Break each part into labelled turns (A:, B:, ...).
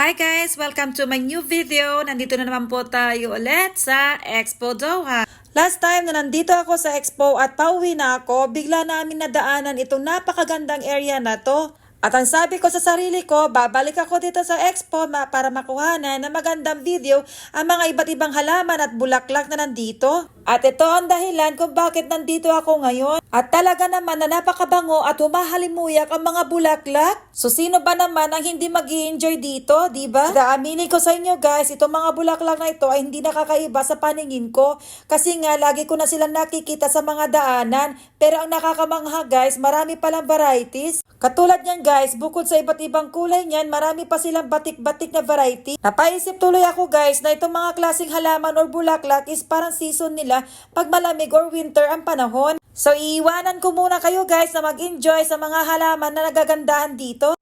A: Hi guys! Welcome to my new video. Nandito na naman po tayo ulit sa Expo Doha. Last time na nandito ako sa Expo at pauwi na ako, bigla namin nadaanan itong napakagandang area na to. At ang sabi ko sa sarili ko, babalik ako dito sa Expo para makuhanan ng magandang video ang mga iba't ibang halaman at bulaklak na nandito. At ito ang dahilan kung bakit nandito ako ngayon. At talaga naman na napakabango at humahalimuyak ang mga bulaklak. So sino ba naman ang hindi mag-i-enjoy dito, diba? Aaminin ko sa inyo guys, itong mga bulaklak na ito ay hindi nakakaiba sa paningin ko. Kasi nga lagi ko na silang nakikita sa mga daanan. Pero ang nakakamangha guys, marami palang varieties. Katulad niyan guys, bukod sa iba't ibang kulay niyan, marami pa silang batik-batik na variety. Napaisip tuloy ako guys na itong mga klaseng halaman or bulaklak is parang season nila pag malamig or winter ang panahon. So iiwanan ko muna kayo guys na mag-enjoy sa mga halaman na nagagandahan dito.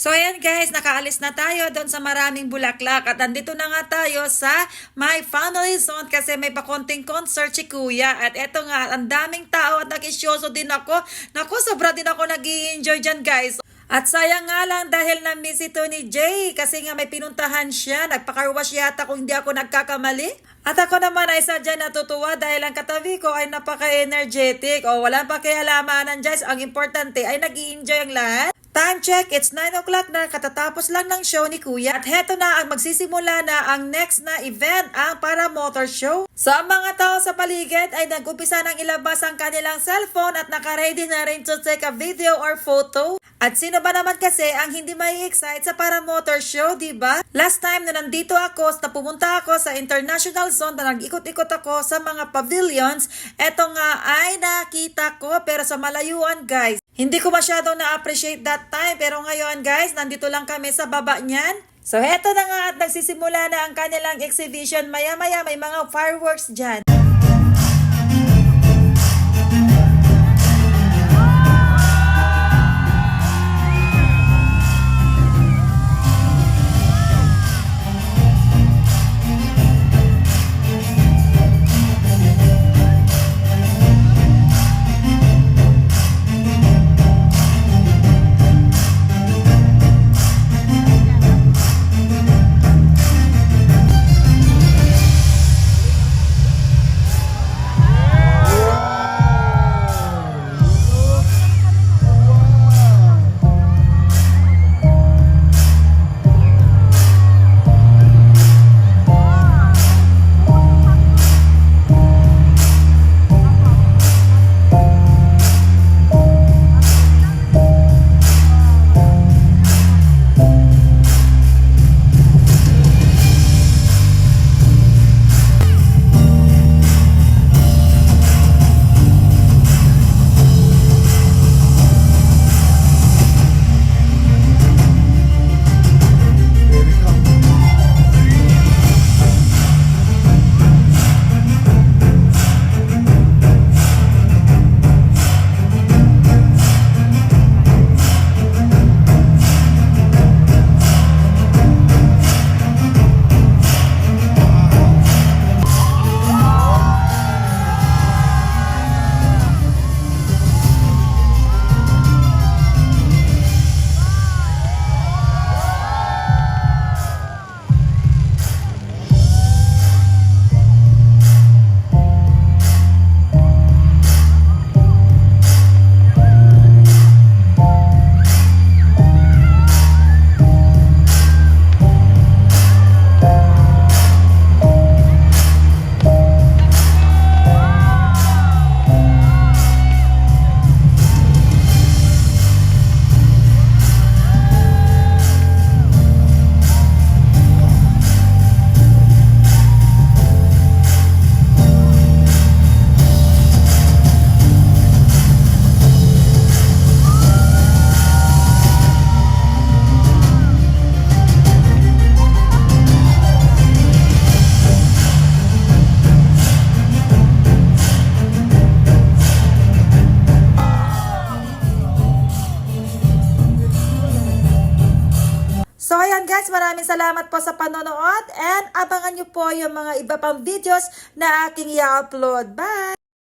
A: So ayan guys, nakaalis na tayo doon sa maraming bulaklak at nandito na nga tayo sa My Family Zone kasi may pakonting concert si Kuya. At eto nga, ang daming tao at nakisyoso din ako. Naku, sobra din ako nag-i-enjoy dyan guys. At sayang nga lang dahil na-miss ito ni Jay kasi nga may pinuntahan siya. Nagpa-carwash yata kung hindi ako nagkakamali. At ako naman ay sadya natutuwa dahil ang katabi ko ay napaka-energetic. O wala pa kaya lamanan guys. Ang importante ay nag-i-enjoy ang lahat. Time check, it's 9 o'clock na, katatapos lang ng show ni Kuya. At heto na ang magsisimula na ang next na event, ang Para Motor Show. So ang mga tao sa paligid ay nag-upisa ng ilabas ang kanilang cellphone at naka-ready na rin to take a video or photo. At sino ba naman kasi ang hindi may excite sa Para Motor Show, diba? Last time na nandito ako, na pumunta ako sa International Zone, na nag-ikot-ikot ako sa mga pavilions, eto nga ay nakita ko pero sa malayuan guys. Hindi ko masyadong na-appreciate that time, pero ngayon guys, nandito lang kami sa baba niyan. So heto na nga at nagsisimula na ang kanilang exhibition. Maya-maya may mga fireworks dyan. So ayan guys, maraming salamat po sa panonood and abangan nyo po yung mga iba pang videos na aking i-upload. Bye!